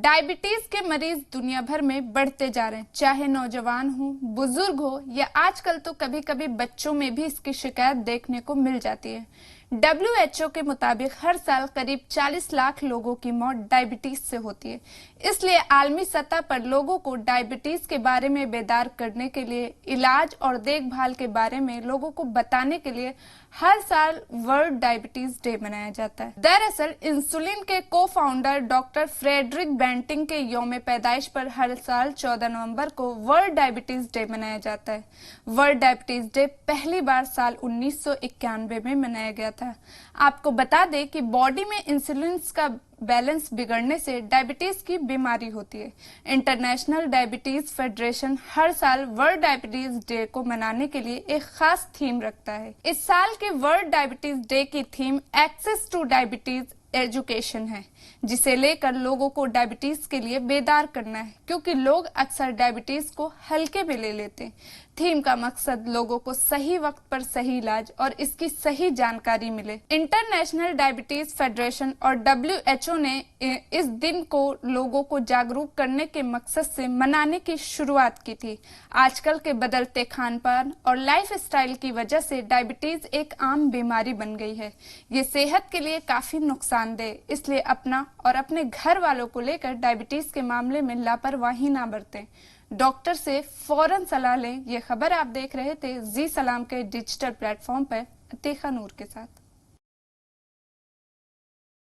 Diabetes के मरीज दुनिया भर में बढ़ते जा रहे हैं, चाहे नौजवान हो, बुजुर्ग हो या आजकल तो कभी कभी बच्चों में भी इसकी शिकायत देखने को मिल जाती है। WHO के मुताबिक हर साल करीब 40 लाख लोगों की मौत डायबिटीज से होती है। इसलिए आलमी सतह पर लोगों को डायबिटीज के बारे में बेदार करने के लिए, इलाज और देखभाल के बारे में लोगों को बताने के लिए हर साल वर्ल्ड डायबिटीज डे मनाया जाता है। दरअसल इंसुलिन के को फाउंडर डॉक्टर फ्रेडरिक बेंटिंग के यौम पैदाइश पर हर साल 14 नवंबर को वर्ल्ड डायबिटीज डे मनाया जाता है। वर्ल्ड डायबिटीज डे पहली बार साल 1991 में मनाया गया था। आपको बता दें कि बॉडी में इंसुलिन का बैलेंस बिगड़ने से डायबिटीज की बीमारी होती है। इंटरनेशनल डायबिटीज फेडरेशन हर साल वर्ल्ड डायबिटीज डे को मनाने के लिए एक खास थीम रखता है। इस साल के वर्ल्ड डायबिटीज डे की theme access to diabetes education है, जिसे लेकर लोगों को डायबिटीज के लिए बेदार करना है, क्योंकि लोग अक्सर डायबिटीज को हल्के में ले लेते हैं। थीम का मकसद लोगों को सही वक्त पर सही इलाज और इसकी सही जानकारी मिले। इंटरनेशनल डायबिटीज फेडरेशन और WHO ने इस दिन को लोगों को जागरूक करने के मकसद से मनाने की शुरुआत की थी। आजकल के बदलते खान पान और लाइफस्टाइल की वजह से डायबिटीज एक आम बीमारी बन गई है। ये सेहत के लिए काफी नुकसानदेह, इसलिए अपना और अपने घर वालों को लेकर डायबिटीज के मामले में लापरवाही ना बरतें। डॉक्टर से फौरन सलाह लें। ये खबर आप देख रहे थे जी सलाम के डिजिटल प्लेटफॉर्म पर अतीका नूर के साथ।